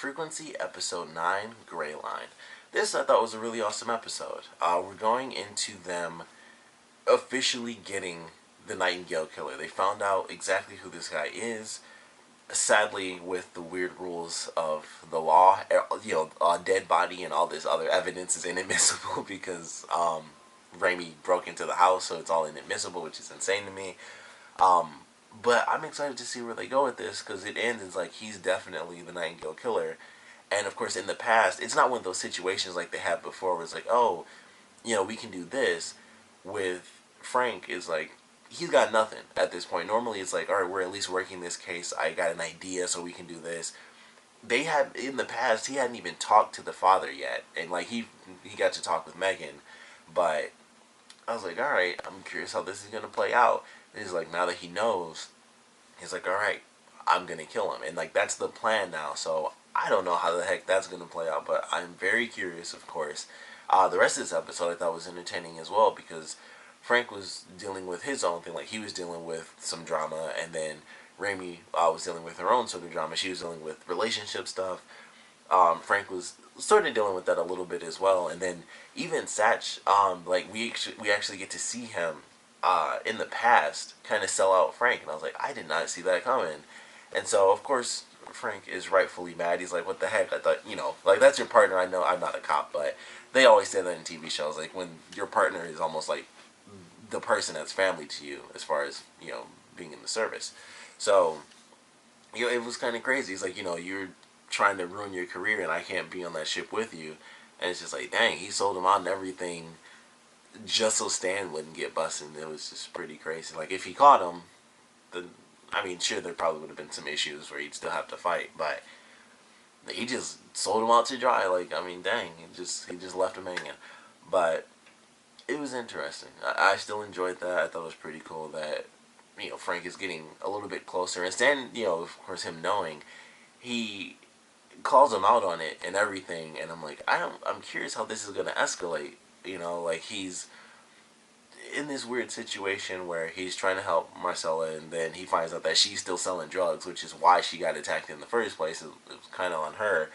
Frequency, Episode 9, Gray Line. This I thought was a really awesome episode. We're going into them officially getting the Nightingale killer. They found out exactly who this guy is. Sadly, with the weird rules of the law, a dead body and all this other evidence is inadmissible because Raimy broke into the house, so it's all inadmissible, which is insane to me. But I'm excited to see where they go with this because it ends as like he's definitely the Nightingale killer. And of course, in the past, it's not one of those situations like they had before where it's like, oh, we can do this. With Frank, is like, he's got nothing at this point. Normally, it's like, all right, we're at least working this case. I got an idea, so we can do this. They had, in the past, he hadn't even talked to the father yet. And, like, he got to talk with Megan. But I was like, all right, I'm curious how this is going to play out. And he's like, now that he knows, he's like, all right, I'm going to kill him. And, like, that's the plan now. So I don't know how the heck that's going to play out. But I'm very curious, of course. The rest of this episode I thought was entertaining as well because Frank was dealing with his own thing. Like, he was dealing with some drama, and then Raimy was dealing with her own sort of drama. She was dealing with relationship stuff. Frank was sort of dealing with that a little bit as well. And then even Satch, like, we actually get to see him in the past kind of sell out Frank. And I was like, I did not see that coming. And so, of course, Frank is rightfully mad. He's like, what the heck? I thought, like, that's your partner. I know I'm not a cop, but they always say that in TV shows. Like, when your partner is almost like the person that's family to you as far as, being in the service. So, it was kind of crazy. It's like, you're trying to ruin your career and I can't be on that ship with you. And it's just like, dang, he sold him out and everything just so Stan wouldn't get busted. It was just pretty crazy. Like, if he caught him, then, I mean, sure, there probably would have been some issues where he'd still have to fight, but he just sold him out to dry. Like, I mean, dang, he just left him hanging. But it was interesting. I still enjoyed that. I thought it was pretty cool that, Frank is getting a little bit closer. And Stan, of course, him knowing, he calls him out on it and everything. And I'm like, I'm curious how this is going to escalate. Like, he's in this weird situation where he's trying to help Marcella, and then he finds out that she's still selling drugs, which is why she got attacked in the first place. It was kind of on her.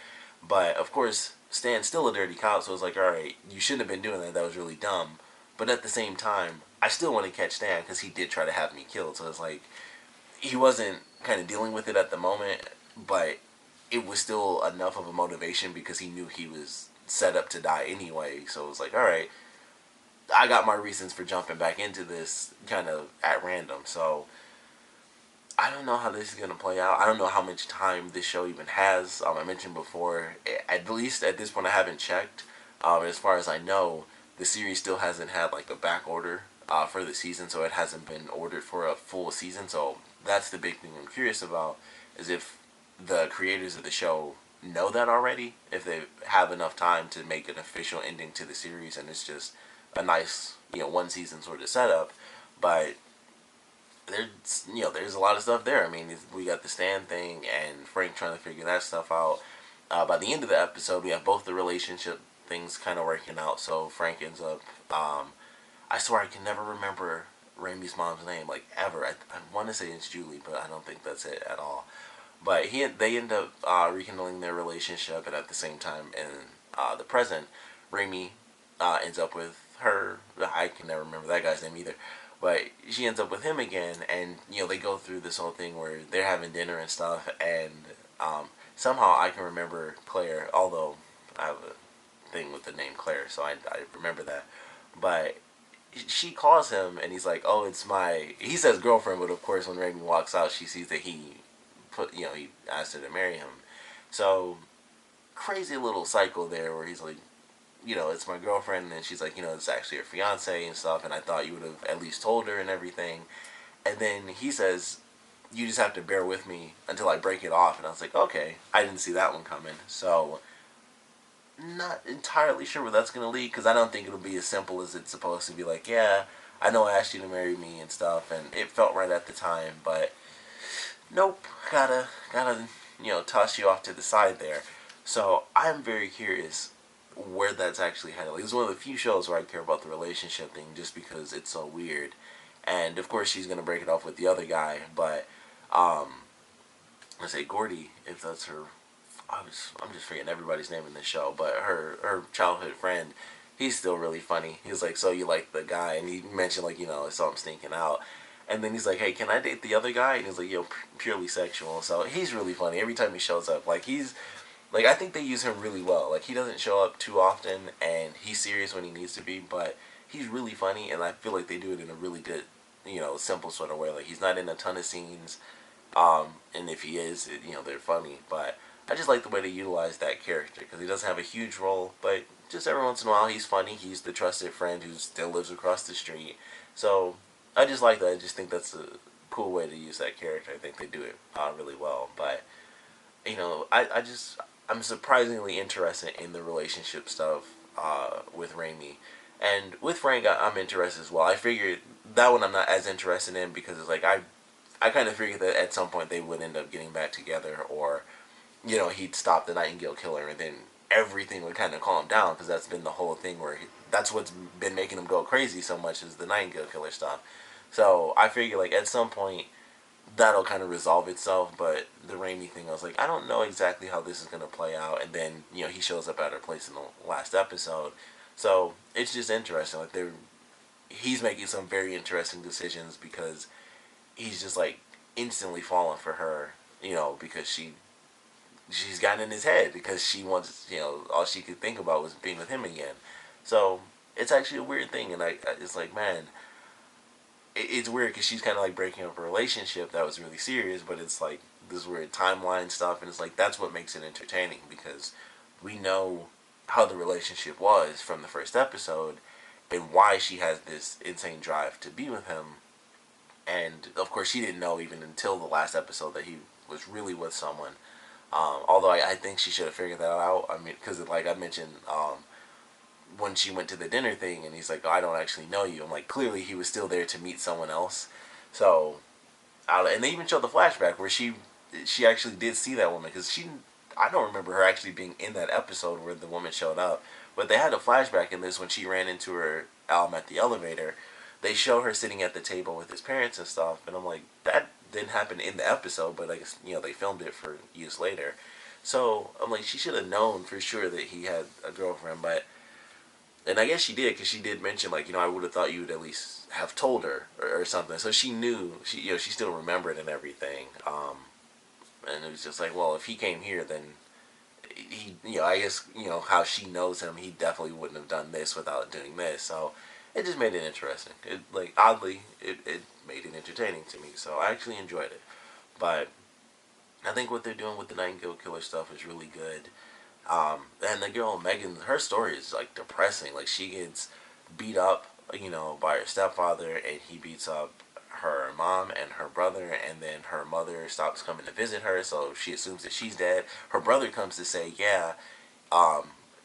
But, of course, Stan's still a dirty cop, so it's like, alright, you shouldn't have been doing that. That was really dumb. But at the same time, I still want to catch Stan because he did try to have me killed. So it's like, he wasn't kind of dealing with it at the moment, but it was still enough of a motivation because he knew he was set up to die anyway. So it was like, alright, I got my reasons for jumping back into this kind of at random. So I don't know how this is going to play out. I don't know how much time this show even has. I mentioned before, at least at this point I haven't checked. As far as I know, the series still hasn't had like a back order for the season, so it hasn't been ordered for a full season. So that's the big thing I'm curious about, is if the creators of the show know that already, if they have enough time to make an official ending to the series, and it's just a nice, one season sort of setup. But there's a lot of stuff there. I mean, we got the Stan thing and Frank trying to figure that stuff out. By the end of the episode, we have both the relationship things kind of working out. So Frank ends up, I swear I can never remember Raimy's mom's name, like, ever. I want to say it's Julie, but I don't think that's it at all. But they end up rekindling their relationship, and at the same time, in the present, Raimy ends up with her. I can never remember that guy's name either. But she ends up with him again, and, they go through this whole thing where they're having dinner and stuff, and somehow I can remember Claire, although I have a thing with the name Claire, so I remember that. But she calls him, and he's like, oh, it's my, he says girlfriend, but of course when Raimy walks out, she sees that he asked her to marry him. So, crazy little cycle there where he's like, it's my girlfriend, and she's like, it's actually her fiance and stuff, and I thought you would have at least told her and everything. And then he says, you just have to bear with me until I break it off. And I was like, okay, I didn't see that one coming. So, not entirely sure where that's going to lead, because I don't think it'll be as simple as it's supposed to be. Like, yeah, I know I asked you to marry me and stuff, and it felt right at the time, but nope, gotta toss you off to the side there. So, I'm very curious where that's actually headed. Like, it's one of the few shows where I care about the relationship thing just because it's so weird. And of course she's gonna break it off with the other guy, but let's say Gordy, if that's her I'm just forgetting everybody's name in this show, but her childhood friend, he's still really funny. He was like, so you like the guy, and he mentioned like, I saw him sneaking out, and then he's like, hey, can I date the other guy? And he's like, purely sexual. So he's really funny every time he shows up. Like he's like, I think they use him really well. Like he doesn't show up too often, and he's serious when he needs to be, but he's really funny, and I feel like they do it in a really good, simple sort of way. Like he's not in a ton of scenes. And if he is, they're funny. But I just like the way they utilize that character because he doesn't have a huge role, but just every once in a while he's funny. He's the trusted friend who still lives across the street. So I just like that. I just think that's a cool way to use that character. I think they do it really well. But I'm surprisingly interested in the relationship stuff with Raimy. And with Frank, I'm interested as well. I figured that one I'm not as interested in because it's like I kind of figured that at some point they would end up getting back together, or he'd stop the Nightingale killer, and then everything would kind of calm down because that's been the whole thing where that's what's been making him go crazy so much is the Nightingale killer stuff. So I figured like at some point that'll kind of resolve itself, but the Raimy thing, I was like, I don't know exactly how this is going to play out, and then he shows up at her place in the last episode, so it's just interesting. Like he's making some very interesting decisions because he's just like instantly falling for her, because she's gotten in his head because she wants, all she could think about was being with him again. So it's actually a weird thing, and it's like, man, it's weird because she's kind of like breaking up a relationship that was really serious, but it's like this weird timeline stuff, and it's like that's what makes it entertaining because we know how the relationship was from the first episode and why she has this insane drive to be with him. And of course, she didn't know even until the last episode that he was really with someone. Although I think she should have figured that out. I mean, because like I mentioned, when she went to the dinner thing, and he's like, "Oh, I don't actually know you." I'm like, clearly he was still there to meet someone else. So, and they even showed the flashback where she actually did see that woman because I don't remember her actually being in that episode where the woman showed up. But they had a flashback in this when she ran into her at the elevator. They show her sitting at the table with his parents and stuff, and I'm like, that didn't happen in the episode, but I guess they filmed it for use later. So I'm like, she should have known for sure that he had a girlfriend, and I guess she did because she did mention like, I would have thought you would at least have told her or something. So she knew, she still remembered and everything. And it was just like, well, if he came here, then he, I guess, how she knows him, he definitely wouldn't have done this without doing this. So it just made it interesting. It, like, oddly, it made it entertaining to me. So I actually enjoyed it. But I think what they're doing with the Nightingale Killer stuff is really good. And the girl, Megan, her story is, like, depressing. Like, she gets beat up, by her stepfather, and he beats up her mom and her brother, and then her mother stops coming to visit her, so she assumes that she's dead. Her brother comes to say, yeah,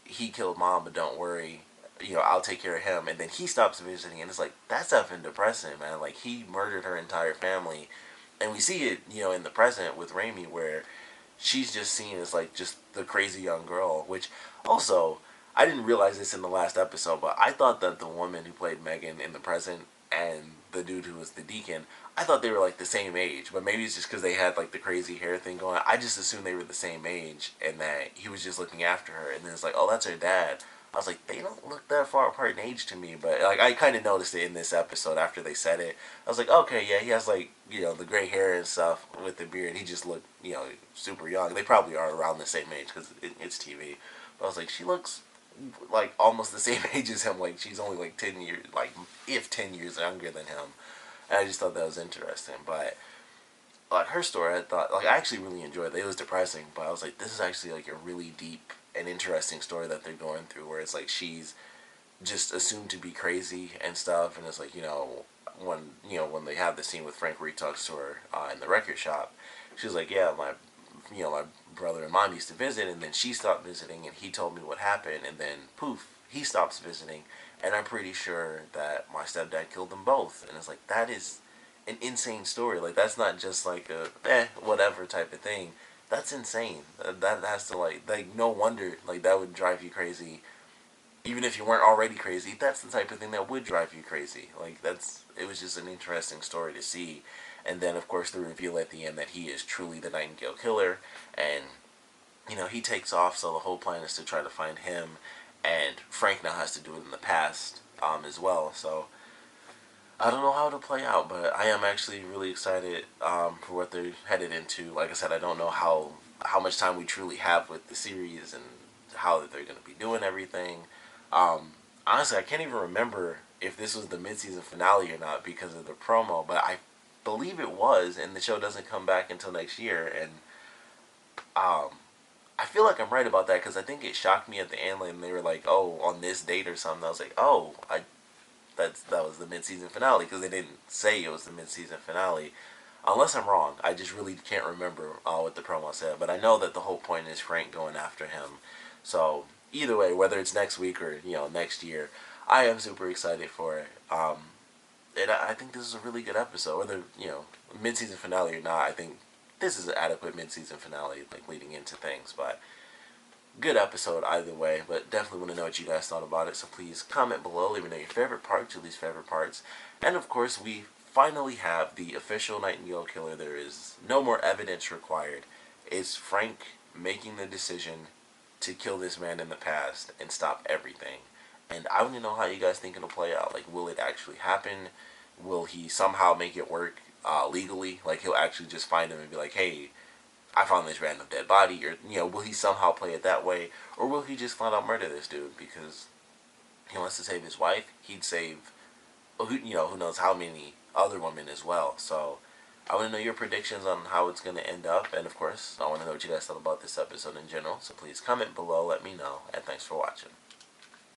he killed mom, but don't worry, I'll take care of him. And then he stops visiting, and it's like, that's effing depressing, man. Like, he murdered her entire family. And we see it, in the present with Raimy, where she's just seen as, like, just the crazy young girl, which also, I didn't realize this in the last episode, but I thought that the woman who played Megan in the present and the dude who was the deacon, I thought they were, like, the same age, but maybe it's just because they had, like, the crazy hair thing going on. I just assumed they were the same age, and that he was just looking after her, and then it's like, oh, that's her dad. I was like, they don't look that far apart in age to me, but, like, I kind of noticed it in this episode after they said it. I was like, okay, yeah, he has, like, the gray hair and stuff with the beard. He just looked, super young. They probably are around the same age because it's TV. But I was like, she looks like almost the same age as him. Like, she's only like 10 years, like, if 10 years younger than him. And I just thought that was interesting. But like, her story, I thought, like, I actually really enjoyed it. It was depressing, but I was like, this is actually like a really deep and interesting story that they're going through, where it's like she's just assumed to be crazy and stuff. And it's like, when they have the scene with Frank where he talks to her in the record shop, she's like, yeah, my brother and mom used to visit, and then she stopped visiting, and he told me what happened, and then poof, he stops visiting, and I'm pretty sure that my stepdad killed them both. And it's like, that is an insane story. Like, that's not just like a whatever type of thing. That's insane. That has to, like, no wonder, like, that would drive you crazy. Even if you weren't already crazy, that's the type of thing that would drive you crazy. Like, it was just an interesting story to see. And then, of course, the reveal at the end that he is truly the Nightingale Killer. And, he takes off, so the whole plan is to try to find him, and Frank now has to do it in the past as well. So I don't know how it'll play out, but I am actually really excited for what they're headed into. Like I said, I don't know how much time we truly have with the series and how they're going to be doing everything. Honestly, I can't even remember if this was the mid-season finale or not because of the promo, but I believe it was, and the show doesn't come back until next year. And I feel like I'm right about that because I think it shocked me at the end when they were like, "Oh, on this date or something." I was like, "Oh, that was the mid-season finale," because they didn't say it was the mid-season finale. Unless I'm wrong, I just really can't remember what the promo said. But I know that the whole point is Frank going after him. So either way, whether it's next week or next year, I am super excited for it. And I think this is a really good episode. Whether mid-season finale or not, I think this is an adequate mid-season finale, like leading into things. But good episode either way, but definitely want to know what you guys thought about it, so please comment below, let me know your favorite parts, your least favorite parts, and of course we finally have the official Nightingale killer. There is no more evidence required. It's Frank making the decision to kill this man in the past and stop everything, and I want to know how you guys think it'll play out. Like, will it actually happen? Will he somehow make it work legally? Like, he'll actually just find him and be like, hey, I found this random dead body, or will he somehow play it that way, or will he just flat out murder this dude because he wants to save his wife? He'd save, who knows how many other women as well. So I want to know your predictions on how it's going to end up, and of course, I want to know what you guys thought about this episode in general. So please comment below, let me know, and thanks for watching.